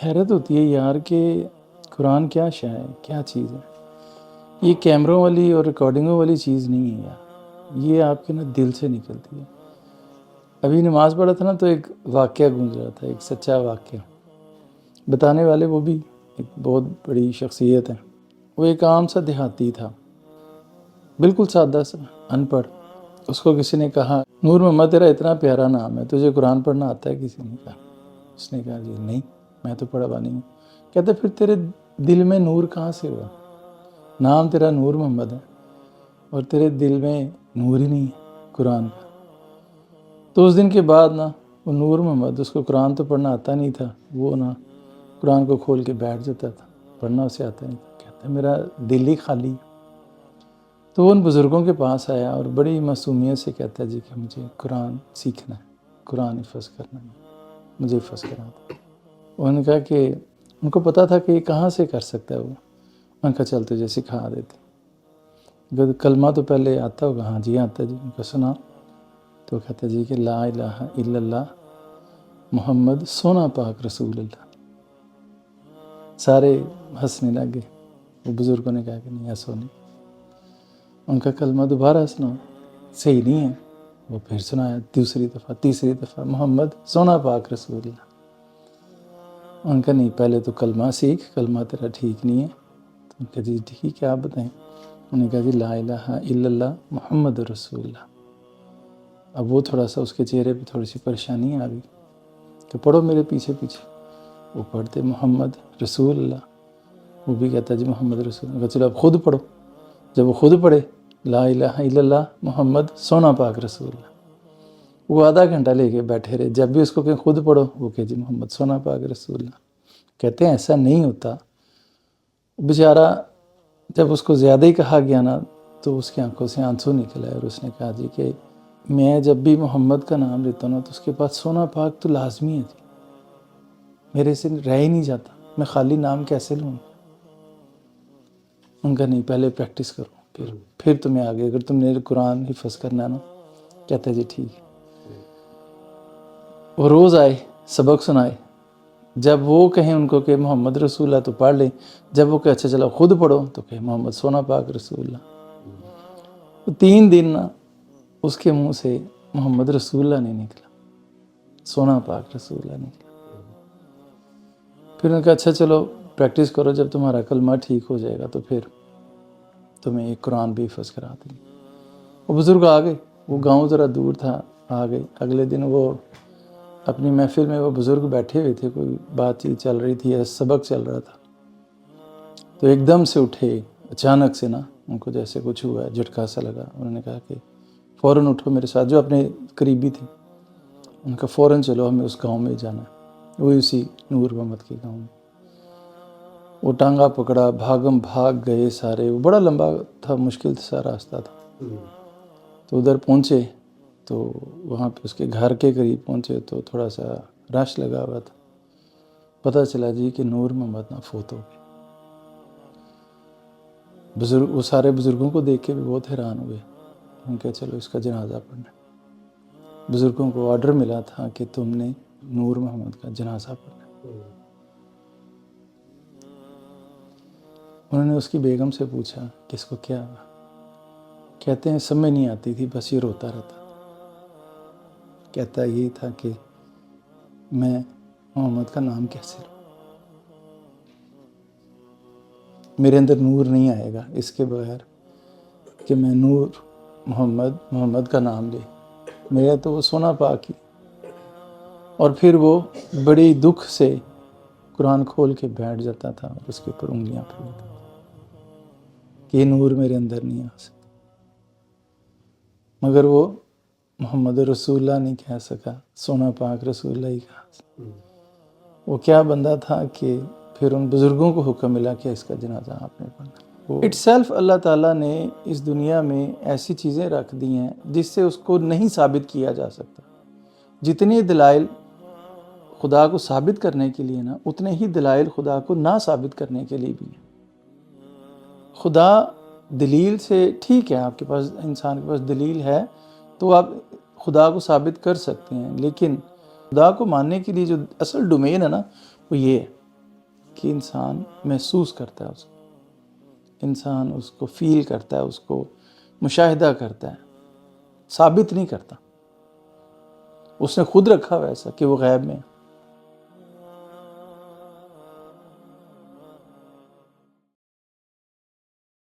حیرت ہوتی ہے یار کہ قرآن کیا شے ہے، کیا چیز ہے۔ یہ کیمروں والی اور ریکارڈنگوں والی چیز نہیں ہے یار، یہ آپ کے نا دل سے نکلتی ہے۔ ابھی نماز پڑھا تھا نا تو ایک واقعہ گونج رہا تھا، ایک سچا واقعہ بتانے والے وہ بھی ایک بہت بڑی شخصیت ہے۔ وہ ایک عام سا دیہاتی تھا، بالکل سادہ سا، ان پڑھ۔ اس کو کسی نے کہا نور محمد تیرا اتنا پیارا نام ہے، تجھے قرآن پڑھنا آتا ہے؟ کسی نے کہا۔ اس نے کہا جی نہیں، میں تو پڑھا ہوا نہیں ہوں۔ کہتے پھر تیرے دل میں نور کہاں سے ہوا؟ نام تیرا نور محمد ہے اور تیرے دل میں نور ہی نہیں ہے قرآن کا۔ تو اس دن کے بعد نا وہ نور محمد، اس کو قرآن تو پڑھنا آتا نہیں تھا، وہ نا قرآن کو کھول کے بیٹھ جاتا تھا، پڑھنا اسے آتا نہیں تھا۔ کہتا ہے میرا دل ہی خالی۔ تو وہ ان بزرگوں کے پاس آیا اور بڑی معصومیت سے کہتا ہے جی کہ مجھے قرآن سیکھنا ہے، قرآن حفظ کرنا ہے، مجھے حفظ کرا دو۔ انہوں نے کہا کہ ان کو پتہ تھا کہ یہ کہاں سے کر سکتا ہے وہ۔ انہوں نے کہا چل تجھے سکھا دیتے، کلمہ تو پہلے آتا ہوگا؟ ہاں جی آتا ہے جی۔ ان کو سنا تو کہتا ہے جی کہ لا الہ الا اللہ محمد سونا پاک رسول اللہ۔ سارے ہنسنے لگے۔ وہ بزرگوں نے کہا کہ نہیں ایسا نہیں۔ ان کا کلمہ دوبارہ سنا، صحیح نہیں ہے۔ وہ پھر سنایا دوسری دفعہ، تیسری دفعہ، محمد سونا پاک رسول اللہ۔ ان کا نہیں، پہلے تو کلمہ سیکھ، کلمہ تیرا ٹھیک نہیں ہے۔ تو ان کا جی ٹھیک ہے آپ بتائیں۔ انہوں نے کہا جی لا الہ الا اللہ محمد رسول اللہ۔ اب وہ تھوڑا سا اس کے چہرے پہ تھوڑی سی پریشانی آ گئی کہ پڑھو میرے پیچھے پیچھے۔ وہ پڑھتے محمد رسول اللہ، وہ بھی کہتا جی محمد رسول اللہ۔ چلو اب خود پڑھو۔ جب وہ خود پڑھے لا الہ الا اللہ محمد سونا پاک رسول اللہ، وہ آدھا گھنٹہ لے کے بیٹھے رہے۔ جب بھی اس کو کہ خود پڑھو، وہ کہ جی محمد سونا پاک رسول اللہ۔ کہتے ہیں ایسا نہیں ہوتا۔ بیچارہ جب اس کو زیادہ ہی کہا گیا نا تو اس کی آنکھوں سے آنسو نکل آئے اور اس نے کہا جی کہ میں جب بھی محمد کا نام لیتا ہوں نا تو اس کے بعد سونا پاک تو لازمی ہے جی، میرے سے رہ ہی نہیں جاتا، میں خالی نام کیسے لوں؟ ان کا نہیں، پہلے پریکٹس کرو، پھر تمہیں آگے اگر تم نے قرآن حفظ کرنا ہے نا۔ کہتا ہے جی ٹھیک ہے۔ وہ روز آئے، سبق سنائے۔ جب وہ کہیں ان کو کہ محمد رسول اللہ تو پڑھ لیں، جب وہ کہ اچھا چلو خود پڑھو تو کہ محمد سونا پاک رسول اللہ۔ تو 3 دن نا اس کے منہ سے محمد رسول اللہ نہیں نکلا، سونا پاک رسول اللہ نکلا۔ پھر انہوں نے کہا اچھا چلو پریکٹس کرو، جب تمہارا کلمہ ٹھیک ہو جائے گا تو پھر تمہیں ایک قرآن بھی حفظ کرا دیں گے۔ وہ بزرگ آ گئے، وہ گاؤں ذرا دور تھا، آ گئے۔ اگلے دن وہ اپنی محفل میں وہ بزرگ بیٹھے ہوئے تھے، کوئی بات چیت چل رہی تھی یا سبق چل رہا تھا، تو ایک دم سے اٹھے، اچانک سے نا ان کو جیسے کچھ ہوا ہے، جھٹکا سا لگا۔ انہوں نے کہا کہ فوراً اٹھو میرے ساتھ، جو اپنے قریبی تھے ان کا فوراً چلو ہمیں اس گاؤں میں جانا ہے، وہی اسی نور محمد کے گاؤں میں۔ وہ ٹانگا پکڑا، بھاگم بھاگ گئے سارے۔ وہ بڑا لمبا تھا، مشکل سا راستہ تھا۔ تو ادھر پہنچے تو وہاں پہ اس کے گھر کے قریب پہنچے تو تھوڑا سا رش لگا ہوا تھا۔ پتہ چلا جی کہ نور محمد نا فوت ہو گئے۔ بزرگ، وہ سارے بزرگوں کو دیکھ کے بھی بہت حیران ہوئے۔ ان کے چلو اس کا جنازہ پڑھنا ہے۔ بزرگوں کو آرڈر ملا تھا کہ تم نے نور محمد کا جنازہ پڑھنا ہے۔ انہوں نے اس کی بیگم سے پوچھا کہ اس کو کیا ہوا؟ کہتے ہیں سمجھ نہیں آتی تھی، بس یہ روتا رہتا۔ کہتا یہ تھا کہ میں محمد کا نام کیسے لوں، میرے اندر نور نہیں آئے گا اس کے بغیر کہ میں نور محمد کا نام لے، میرا تو وہ سونا پاک ہی۔ اور پھر وہ بڑی دکھ سے قرآن کھول کے بیٹھ جاتا تھا اور اس کے اوپر انگلیاں پھیرتا تھا کہ یہ نور میرے اندر نہیں آ سکتا۔ مگر وہ محمد رسول اللہ نہیں کہہ سکا، سونا پاک رسول اللہ ہی کہا۔ وہ کیا بندہ تھا کہ پھر ان بزرگوں کو حکم ملا کہ اس کا جنازہ آپ نے پڑھنا۔ اٹ سیلف اللہ تعالیٰ نے اس دنیا میں ایسی چیزیں رکھ دی ہیں جس سے اس کو نہیں ثابت کیا جا سکتا۔ جتنے دلائل خدا کو ثابت کرنے کے لیے نا، اتنے ہی دلائل خدا کو نہ ثابت کرنے کے لیے بھی ہیں۔ خدا دلیل سے ٹھیک ہے، آپ کے پاس، انسان کے پاس دلیل ہے تو آپ خدا کو ثابت کر سکتے ہیں، لیکن خدا کو ماننے کے لیے جو اصل ڈومین ہے نا وہ یہ ہے کہ انسان محسوس کرتا ہے اس کو، انسان اس کو فیل کرتا ہے، اس کو مشاہدہ کرتا ہے، ثابت نہیں کرتا۔ اس نے خود رکھا ہوا ایسا کہ وہ غیب میں ہے۔